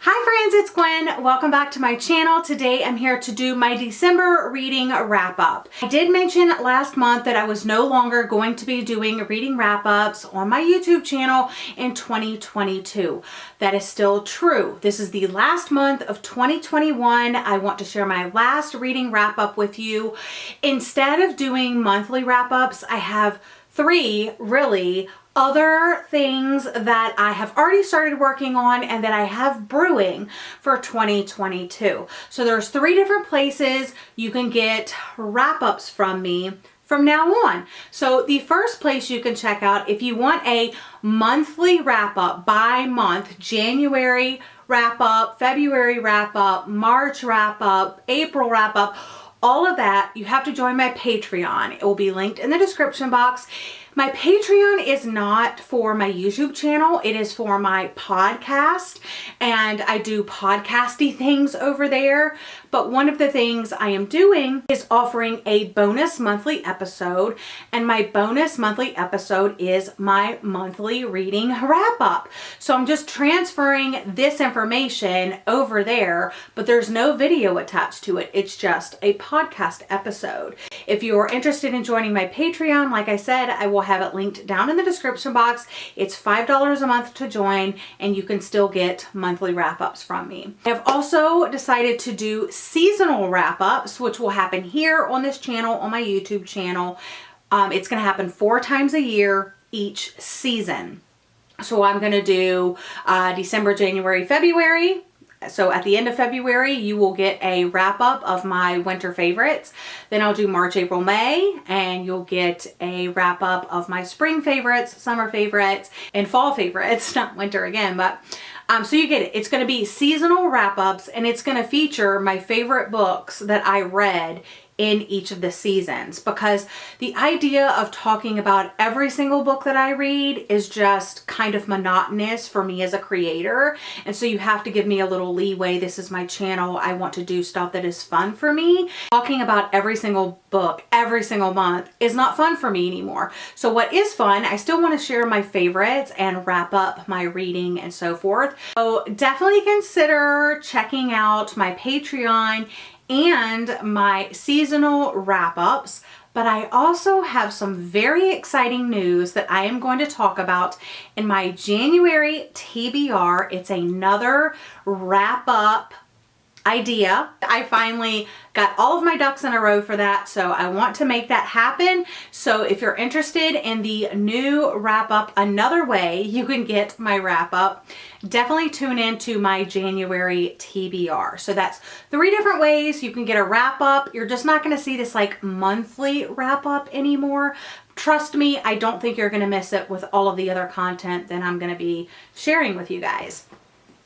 Hi friends, it's Gwen. Welcome back to my channel. Today I'm here to do my December reading wrap-up. I did mention last month that I was no longer going to be doing reading wrap-ups on my YouTube channel in 2022. That is still true. This is the last month of 2021. I want to share my last reading wrap-up with you. Instead of doing monthly wrap-ups, I have three really other things that I have already started working on and that I have brewing for 2022. So there's three different places you can get wrap-ups from me from now on. So the first place you can check out if you want a monthly wrap-up by month, January wrap-up, February wrap-up, March wrap-up, April wrap-up, all of that, you have to join my Patreon. It will be linked in the description box. My Patreon is not for my YouTube channel. It is for my podcast, and I do podcasty things over there. But one of the things I am doing is offering a bonus monthly episode, and my bonus monthly episode is my monthly reading wrap-up. So I'm just transferring this information over there, but there's no video attached to it. It's just a podcast episode. If you are interested in joining my Patreon, like I said, I will have it linked down in the description box. It's $5 a month to join, and you can still get monthly wrap-ups from me. I've also decided to do seasonal wrap-ups, which will happen here on this channel, on my YouTube channel. It's going to happen 4 times a year each season. So I'm going to do December, January, February. So at the end of February, you will get a wrap-up of my winter favorites. Then I'll do March, April, May, and you'll get a wrap-up of my spring favorites, summer favorites, and fall favorites. Not winter again, but so you get it. It's going to be seasonal wrap-ups, and it's going to feature my favorite books that I read in each of the seasons, because the idea of talking about every single book that I read is just kind of monotonous for me as a creator. And so you have to give me a little leeway. This is my channel. I want to do stuff that is fun for me. Talking about every single book every single month is not fun for me anymore. So what is fun, I still want to share my favorites and wrap up my reading and so forth. So definitely consider checking out my Patreon and my seasonal wrap-ups. But I also have some very exciting news that I am going to talk about in my January TBR. It's another wrap-up idea. I finally got all of my ducks in a row for that, so I want to make that happen. So if you're interested in the new wrap-up, another way you can get my wrap-up, definitely tune in to my January TBR. So that's 3 different ways you can get a wrap-up. You're just not going to see this like monthly wrap-up anymore. Trust me, I don't think you're going to miss it with all of the other content that I'm going to be sharing with you guys.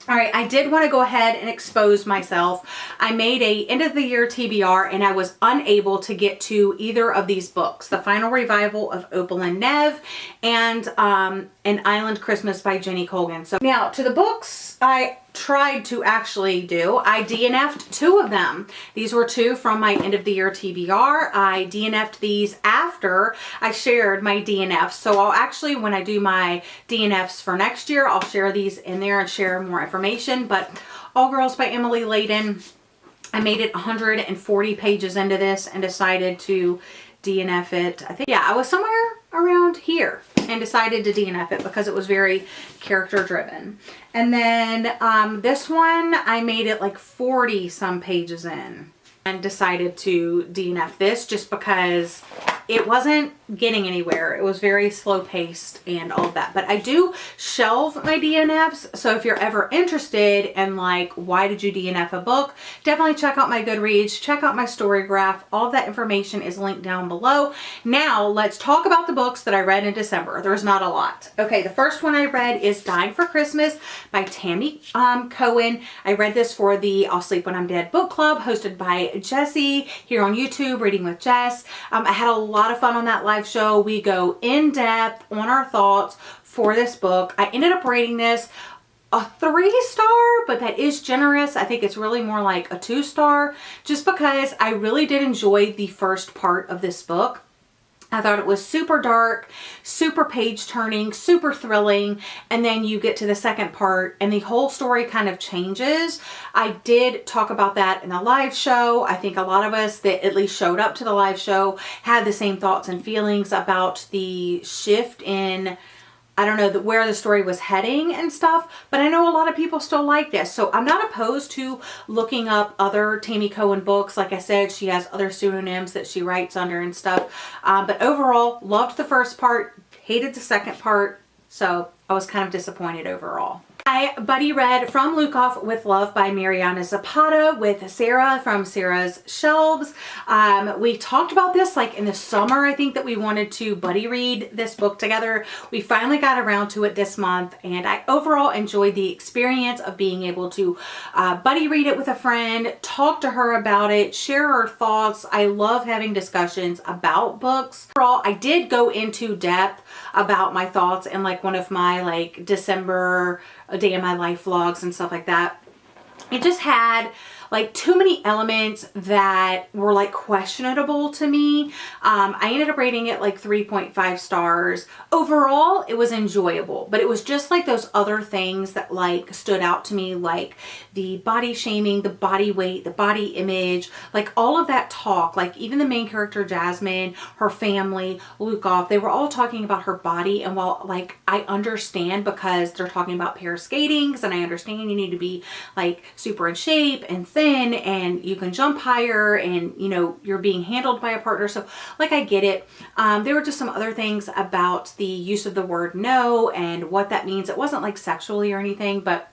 All right, I did want to go ahead and expose myself. I made a end of the year TBR and I was unable to get to either of these books. The Final Revival of Opal and Nev and An Island Christmas by Jenny Colgan. So now to the books I tried to actually do. I DNF'd 2 of them. These were 2 from my end of the year TBR. I DNF'd these after I shared my DNFs. So I'll actually, when I do my DNFs for next year, I'll share these in there and share more information. But All Girls by Emily Layden, I made it 140 pages into this and decided to DNF it. I think, yeah, I was somewhere around here and decided to DNF it because it was very character driven. And then this one, I made it like 40 some pages in and decided to DNF this just because it wasn't getting anywhere. It was very slow paced and all of that. But I do shelve my DNFs. So if you're ever interested in like, why did you DNF a book? Definitely check out my Goodreads, check out my story graph. All of that information is linked down below. Now let's talk about the books that I read in December. There's not a lot. Okay, the first one I read is Dying for Christmas by Tammy Cohen. I read this for the I'll Sleep When I'm Dead book club hosted by Jessie here on YouTube, Reading with Jess. I had a lot of fun on that live show. We go in depth on our thoughts for this book. I ended up rating this a 3-star, but that is generous. I think it's really more like a 2-star just because I really did enjoy the first part of this book. I thought it was super dark, super page turning, super thrilling, and then you get to the second part and the whole story kind of changes. I did talk about that in the live show. I think a lot of us that at least showed up to the live show had the same thoughts and feelings about the shift in, I don't know, where the story was heading and stuff, but I know a lot of people still like this. So I'm not opposed to looking up other Tammy Cohen books. Like I said, she has other pseudonyms that she writes under and stuff. But overall, loved the first part, hated the second part. So I was kind of disappointed overall. I buddy read From Lukoff with Love by Mariana Zapata with Sarah from Sarah's Shelves. We talked about this like in the summer. I think that we wanted to buddy read this book together. We finally got around to it this month, and I overall enjoyed the experience of being able to buddy read it with a friend, talk to her about it, share her thoughts. I love having discussions about books. Overall, I did go into depth about my thoughts in like one of my like December A Day in My Life vlogs and stuff like that. It just had like too many elements that were like questionable to me. I ended up rating it like 3.5 stars. Overall, it was enjoyable, but it was just like those other things that like stood out to me, like the body shaming, the body weight, the body image, like all of that talk, like even the main character, Jasmine, her family, Lukoff, they were all talking about her body. And while like I understand because they're talking about pair skatings, and I understand you need to be like super in shape and thin and you can jump higher and you know you're being handled by a partner, so like I get it. There were just some other things about the use of the word no and what that means. It wasn't like sexually or anything, but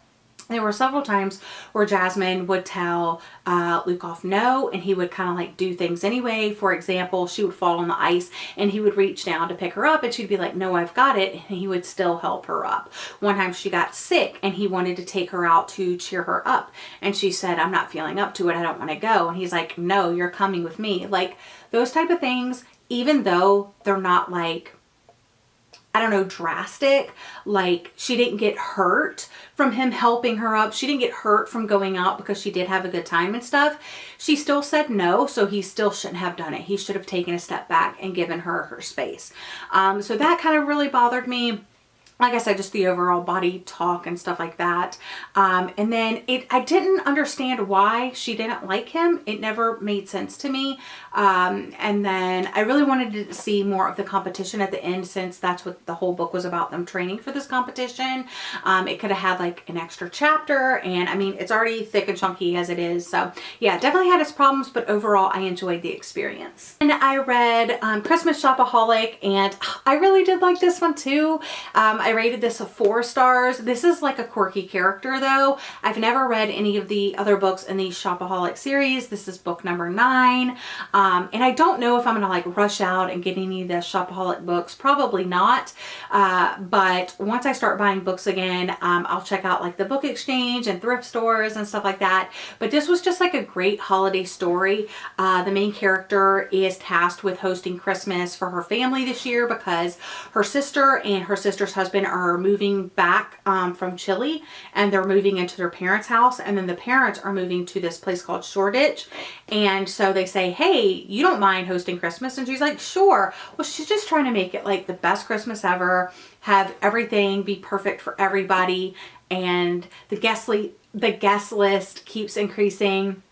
there were several times where Jasmine would tell Lukoff no, and he would kind of like do things anyway. For example, she would fall on the ice and he would reach down to pick her up and she'd be like, no, I've got it. And he would still help her up. One time she got sick and he wanted to take her out to cheer her up. And she said, I'm not feeling up to it. I don't want to go. And he's like, no, you're coming with me. Like those type of things, even though they're not like, I don't know, drastic, like she didn't get hurt from him helping her up. She didn't get hurt from going out because she did have a good time and stuff. She still said no, so he still shouldn't have done it. He should have taken a step back and given her her space. So that kind of really bothered me. Like I said, just the overall body talk and stuff like that. And then I didn't understand why she didn't like him. It never made sense to me. And then I really wanted to see more of the competition at the end, since that's what the whole book was about, them training for this competition. It could have had like an extra chapter, and I mean, it's already thick and chunky as it is. So yeah, definitely had its problems, but overall I enjoyed the experience. And I read Christmas Shopaholic, and I really did like this one too. I rated this a 4 stars. This is like a quirky character though. I've never read any of the other books in the Shopaholic series. This is book number 9. And I don't know if I'm gonna like rush out and get any of the Shopaholic books. Probably not. But once I start buying books again, I'll check out like the book exchange and thrift stores and stuff like that. But this was just like a great holiday story. The main character is tasked with hosting Christmas for her family this year because her sister and her sister's husband are moving back from Chile, and they're moving into their parents' house, and then the parents are moving to this place called Shoreditch. And so they say, hey, you don't mind hosting Christmas? And she's like, sure. Well, she's just trying to make it like the best Christmas ever, have everything be perfect for everybody, and the guest list keeps increasing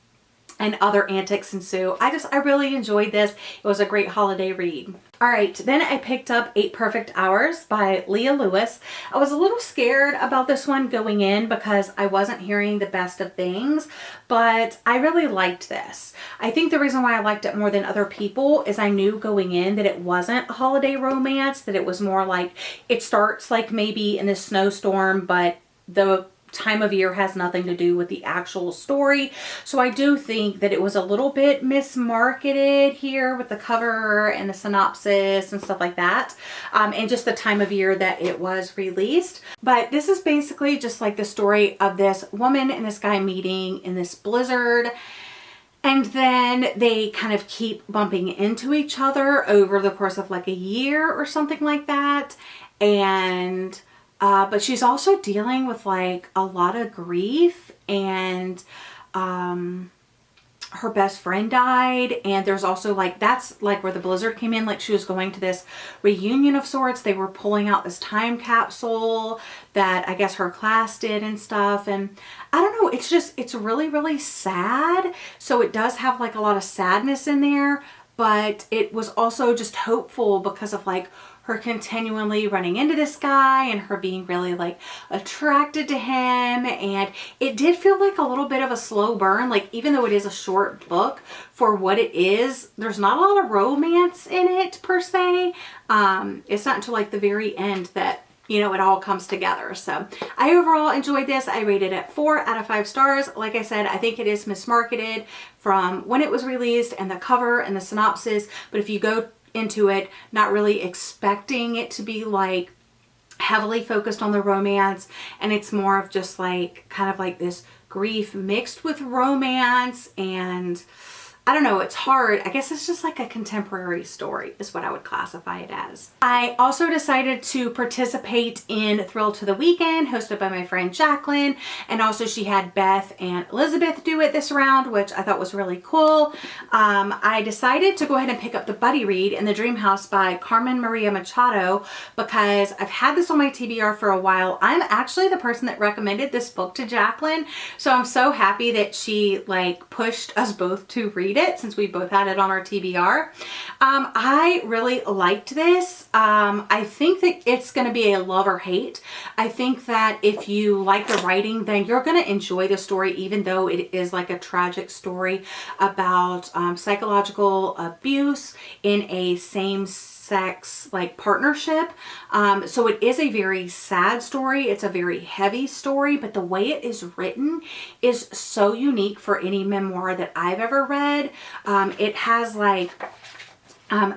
and other antics ensue. I really enjoyed this. It was a great holiday read. All right, then I picked up 8 Perfect Hours by Leah Lewis. I was a little scared about this one going in because I wasn't hearing the best of things, but I really liked this. I think the reason why I liked it more than other people is I knew going in that it wasn't a holiday romance, that it was more like it starts like maybe in a snowstorm, but the time of year has nothing to do with the actual story. So I do think that it was a little bit mismarketed here with the cover and the synopsis and stuff like that, and just the time of year that it was released. But this is basically just like the story of this woman and this guy meeting in this blizzard, and then they kind of keep bumping into each other over the course of like a year or something like that. And but she's also dealing with like a lot of grief, and her best friend died, and there's also like, that's like where the blizzard came in. Like she was going to this reunion of sorts. They were pulling out this time capsule that I guess her class did and stuff, and I don't know, it's just, it's really, really sad. So it does have like a lot of sadness in there, but it was also just hopeful because of like her continually running into this guy and her being really like attracted to him. And it did feel like a little bit of a slow burn. Like even though it is a short book, for what it is, there's not a lot of romance in it per se. It's not until like the very end that, you know, it all comes together. So I overall enjoyed this. I rated it 4 out of 5 stars. Like I said, I think it is mismarketed from when it was released and the cover and the synopsis. But if you go into it not really expecting it to be like heavily focused on the romance, and it's more of just like kind of like this grief mixed with romance, and I don't know, it's hard. I guess it's just like a contemporary story is what I would classify it as. I also decided to participate in Thrill to the Weekend, hosted by my friend Jacqueline, and also she had Beth and Elizabeth do it this round, which I thought was really cool. I decided to go ahead and pick up the buddy read in the Dream House by Carmen Maria Machado because I've had this on my TBR for a while. I'm actually the person that recommended this book to Jacqueline, so I'm so happy that she like pushed us both to read it since we both had it on our TBR. I really liked this. I think that it's going to be a love or hate. I think that if you like the writing, then you're going to enjoy the story, even though it is like a tragic story about psychological abuse in a same-sex like partnership. So it is a very sad story. It's a very heavy story, but the way it is written is so unique for any memoir that I've ever read. It has like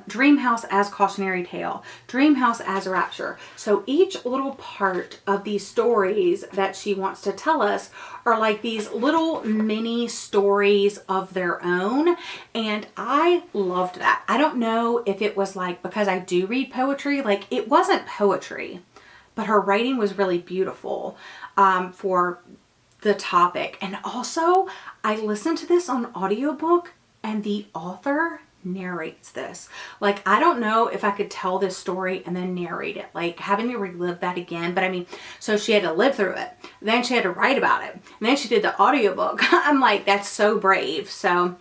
Dream House as cautionary tale, Dream House as rapture. So each little part of these stories that she wants to tell us are like these little mini stories of their own. And I loved that. I don't know if it was like, because I do read poetry, like it wasn't poetry, but her writing was really beautiful for the topic. And also I listened to this on audiobook, and the author narrates this. Like, I don't know if I could tell this story and then narrate it, like having to relive that again. But I mean, so she had to live through it, then she had to write about it, and then she did the audiobook. I'm like, that's so brave. So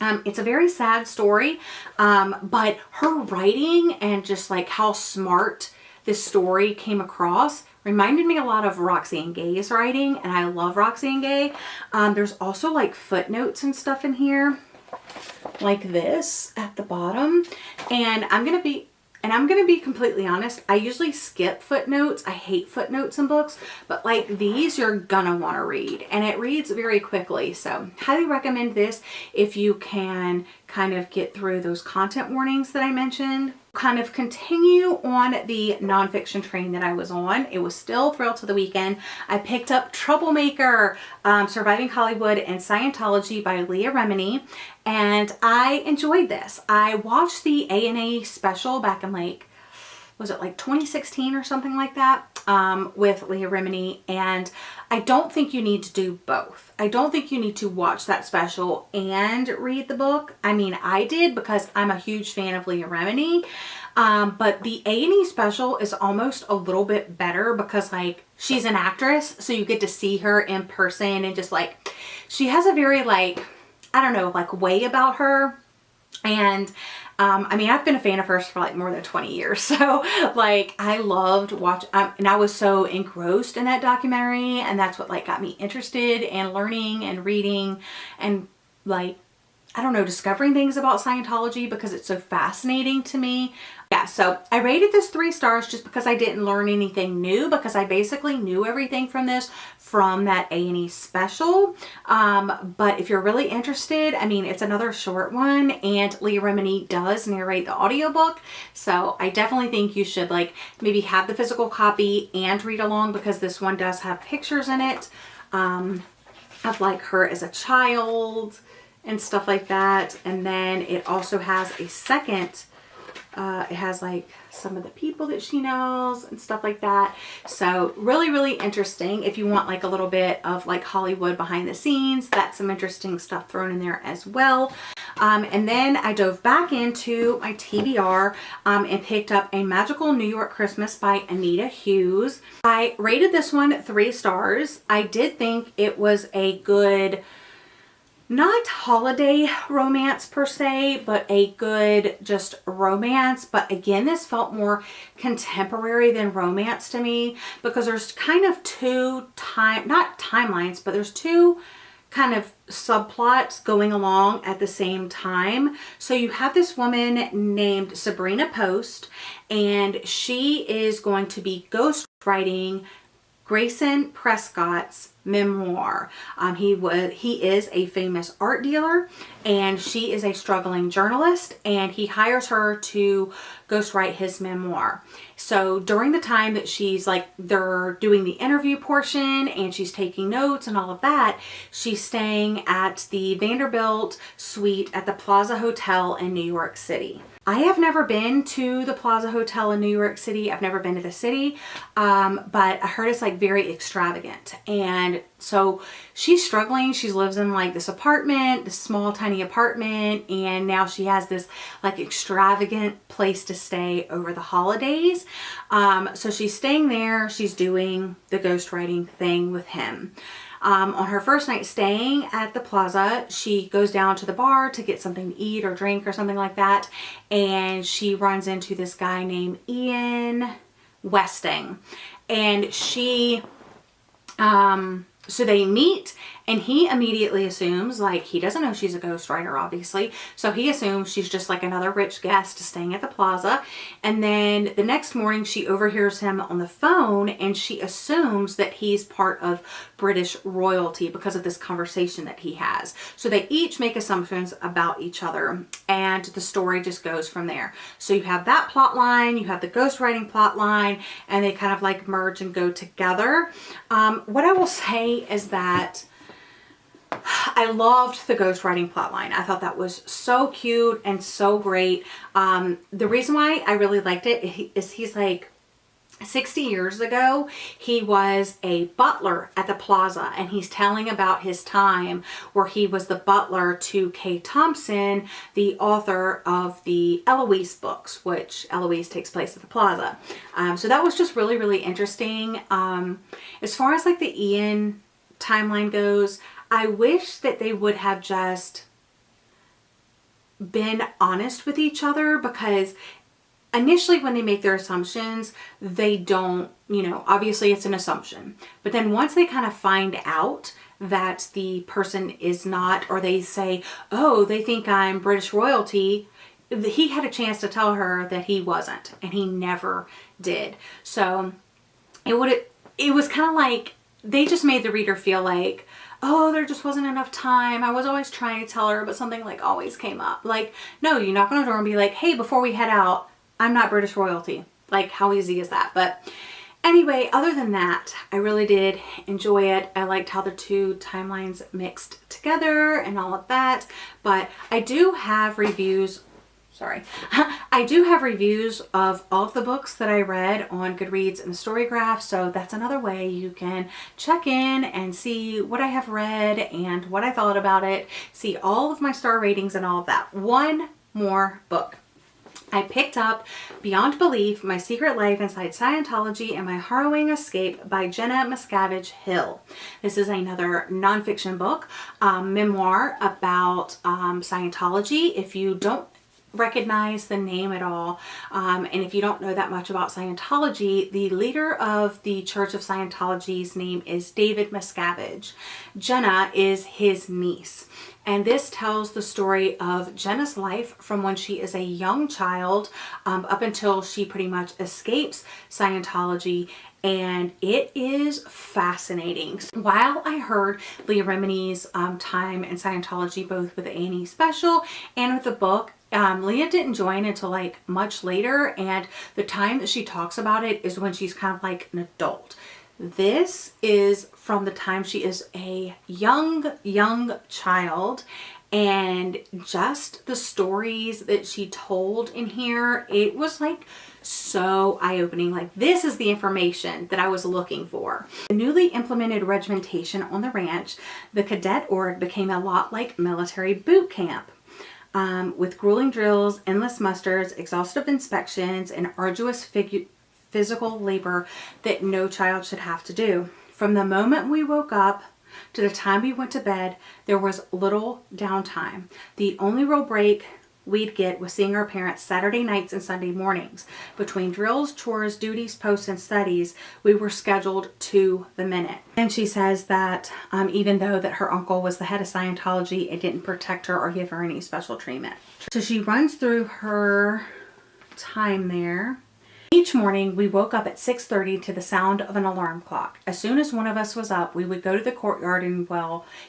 it's a very sad story, but her writing and just like how smart this story came across reminded me a lot of Roxane Gay's writing, and I love Roxane Gay. There's also like footnotes and stuff in here like this at the bottom, and I'm gonna be completely honest, I usually skip footnotes. I hate footnotes in books, but like these you're gonna want to read, and it reads very quickly. So highly recommend this if you can kind of get through those content warnings that I mentioned. Kind of continue on the nonfiction train that I was on. It was still Thrill to the Weekend. I picked up Troublemaker, Surviving Hollywood and Scientology by Leah Remini, and I enjoyed this. I watched the A&A special back in like, was it like 2016 or something like that, with Leah Remini, and I don't think you need to do both. I don't think you need to watch that special and read the book. I mean, I did because I'm a huge fan of Leah Remini, but the A&E special is almost a little bit better because like she's an actress, so you get to see her in person, and just like she has a very like, I don't know, like way about her. And I mean, I've been a fan of hers for like more than 20 years. So like I loved and I was so engrossed in that documentary, and that's what like got me interested in learning and reading and like, I don't know, discovering things about Scientology because it's so fascinating to me. Yeah, so I rated this 3 stars just because I didn't learn anything new, because I basically knew everything from this from that A&E special. But if you're really interested, I mean, it's another short one, and Leah Remini does narrate the audiobook. So I definitely think you should like maybe have the physical copy and read along, because this one does have pictures in it of like her as a child and stuff like that. And then it also has a second It has like some of the people that she knows and stuff like that. So really, really interesting. If you want like a little bit of like Hollywood behind the scenes, that's some interesting stuff thrown in there as well. And then I dove back into my TBR and picked up A Magical New York Christmas by Anita Hughes. I rated this one 3 stars. I did think it was a good, not holiday romance per se, but a good just romance. But again, this felt more contemporary than romance to me, because there's kind of not timelines, but there's two kind of subplots going along at the same time. So you have this woman named Sabrina Post, and she is going to be ghostwriting Grayson Prescott's memoir. He is a famous art dealer, and she is a struggling journalist, and he hires her to ghostwrite his memoir. So during the time that she's like, they're doing the interview portion and she's taking notes and all of that, she's staying at the Vanderbilt suite at the Plaza Hotel in New York City. I have never been to the Plaza Hotel in New York City. I've never been to the city, but I heard it's like very extravagant. And so she's struggling. She lives in like this apartment, this small tiny apartment, and now she has this like extravagant place to stay over the holidays. So she's staying there. She's doing the ghostwriting thing with him. On her first night staying at the Plaza, she goes down to the bar to get something to eat or drink or something like that, and she runs into this guy named Ian Westing, and so they meet, and he immediately assumes, like, he doesn't know she's a ghostwriter, obviously. So he assumes she's just like another rich guest staying at the Plaza. And then the next morning she overhears him on the phone, and she assumes that he's part of British royalty because of this conversation that he has. So they each make assumptions about each other, and the story just goes from there. So you have that plot line, you have the ghostwriting plot line, and they kind of like merge and go together. What I will say is that I loved the ghostwriting plotline. I thought that was so cute and so great. The reason why I really liked it is he's like 60 years ago, he was a butler at the Plaza, and he's telling about his time where he was the butler to Kay Thompson, the author of the Eloise books, which Eloise takes place at the Plaza. So that was just really, really interesting. As far as like the Ian timeline goes, I wish that they would have just been honest with each other, because initially when they make their assumptions, they don't, obviously it's an assumption. But then once they kind of find out that the person is not, or they say, oh, they think I'm British royalty, he had a chance to tell her that he wasn't, and he never did. So it was kind of like, they just made the reader feel like, oh, there just wasn't enough time. I was always trying to tell her, but something like always came up. Like, no, you knock on the door and be like, hey, before we head out, I'm not British royalty. Like, how easy is that? But anyway, other than that, I really did enjoy it. I liked how the two timelines mixed together and all of that. But I do have reviews. I do have reviews of all of the books that I read on Goodreads and Storygraph, so that's another way you can check in and see what I have read and what I thought about it, see all of my star ratings and all of that. One more book. I picked up Beyond Belief, My Secret Life Inside Scientology and My Harrowing Escape by Jenna Miscavige Hill. This is another nonfiction book, memoir about Scientology. If you don't recognize the name at all, and if you don't know that much about Scientology, the leader of the Church of Scientology's name is David Miscavige. Jenna is his niece, and this tells the story of Jenna's life from when she is a young child up until she pretty much escapes Scientology. And it is fascinating. While I heard Leah Remini's time in Scientology, both with the A&E special and with the book, Leah didn't join until like much later, and the time that she talks about it is when she's kind of like an adult. This is from the time she is a young child, And just the stories that she told in here, it was like so eye-opening. Like, this is the information that I was looking for. The newly implemented regimentation on the ranch, the cadet org became a lot like military boot camp. With grueling drills, endless musters, exhaustive inspections, and arduous physical labor that no child should have to do. From the moment we woke up to the time we went to bed, there was little downtime. The only real break we'd get was seeing our parents Saturday nights and Sunday mornings. Between drills, chores, duties, posts, and studies, we were scheduled to the minute. And she says that even though that her uncle was the head of Scientology, it didn't protect her or give her any special treatment. So she runs through her time there. Each morning, we woke up at 6:30 to the sound of an alarm clock. As soon as one of us was up, we would go to the courtyard and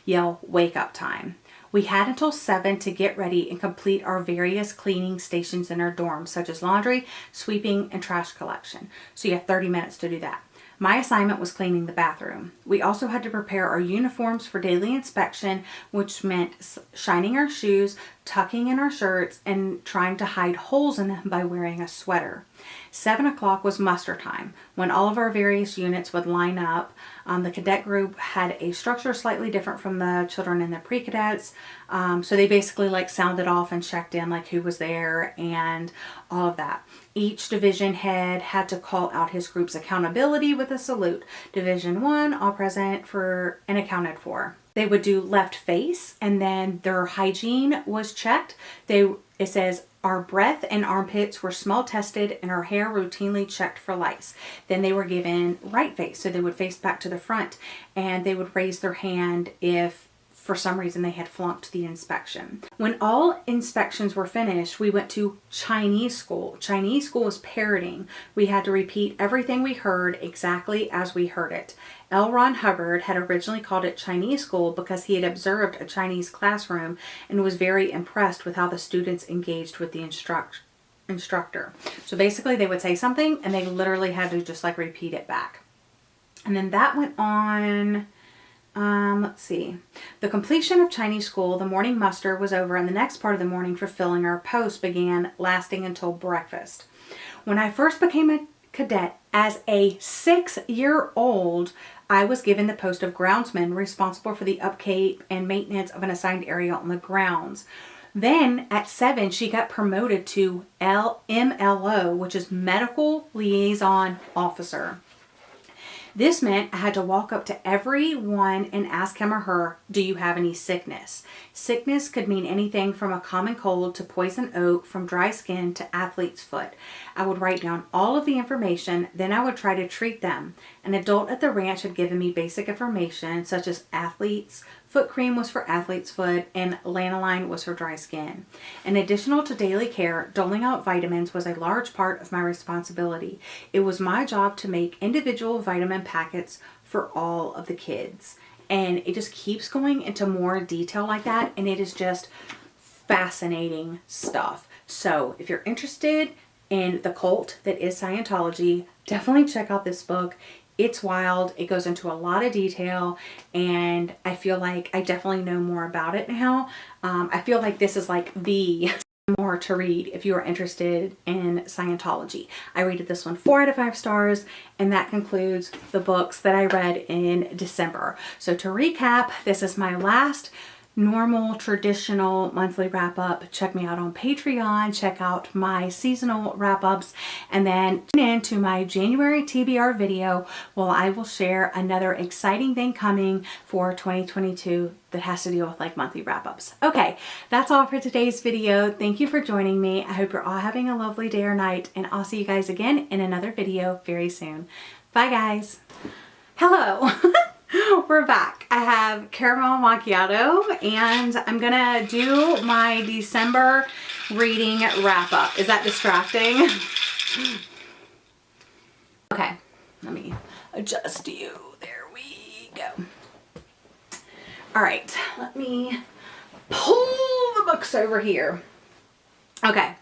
yell, "Wake up time." We had until 7 to get ready and complete our various cleaning stations in our dorms, such as laundry, sweeping, and trash collection. So you have 30 minutes to do that. My assignment was cleaning the bathroom. We also had to prepare our uniforms for daily inspection, which meant shining our shoes, tucking in our shirts, and trying to hide holes in them by wearing a sweater. 7 o'clock was muster time, when all of our various units would line up. The cadet group had a structure slightly different from the children and the pre-cadets. So they basically like sounded off and checked in like who was there and all of that. Each division head had to call out his group's accountability with a salute. Division 1, all present for and accounted for. They would do left face, and then their hygiene was checked. It says our breath and armpits were smell tested and our hair routinely checked for lice. Then they were given right face, so they would face back to the front, and they would raise their hand if for some reason they had flunked the inspection. When all inspections were finished, we went to Chinese school. Chinese school was parroting. We had to repeat everything we heard exactly as we heard it. L. Ron Hubbard had originally called it Chinese school because he had observed a Chinese classroom and was very impressed with how the students engaged with the instructor. So basically they would say something and they literally had to just like repeat it back. And then that went on, let's see. The completion of Chinese school, the morning muster was over, and the next part of the morning fulfilling our post began, lasting until breakfast. When I first became a cadet as a 6-year-old, I was given the post of groundsman, responsible for the upkeep and maintenance of an assigned area on the grounds. Then at 7, she got promoted to MLO, which is Medical Liaison Officer. This meant I had to walk up to everyone and ask him or her, "Do you have any sickness?" Sickness could mean anything from a common cold to poison oak, from dry skin to athlete's foot. I would write down all of the information, then I would try to treat them. An adult at the ranch had given me basic information such as athlete's foot cream was for athlete's foot and lanolin was for dry skin. In addition to daily care, doling out vitamins was a large part of my responsibility. It was my job to make individual vitamin packets for all of the kids. And it just keeps going into more detail like that, and it is just fascinating stuff. So if you're interested in the cult that is Scientology, definitely check out this book. It's wild. It goes into a lot of detail, and I feel like I definitely know more about it now. I feel like this is like the more to read if you are interested in Scientology. I rated this one 4 out of 5 stars, and that concludes the books that I read in December. So to recap, this is my last normal traditional monthly wrap up. Check me out on Patreon, check out my seasonal wrap ups, and then tune in to my January TBR video where I will share another exciting thing coming for 2022 that has to deal with like monthly wrap ups. Okay, that's all for today's video. Thank you for joining me. I hope you're all having a lovely day or night, and I'll see you guys again in another video very soon. Bye guys. Hello. We're back. I have caramel macchiato, and I'm gonna do my December reading wrap up. Is that distracting? Okay, let me adjust you. There we go. All right, let me pull the books over here. Okay,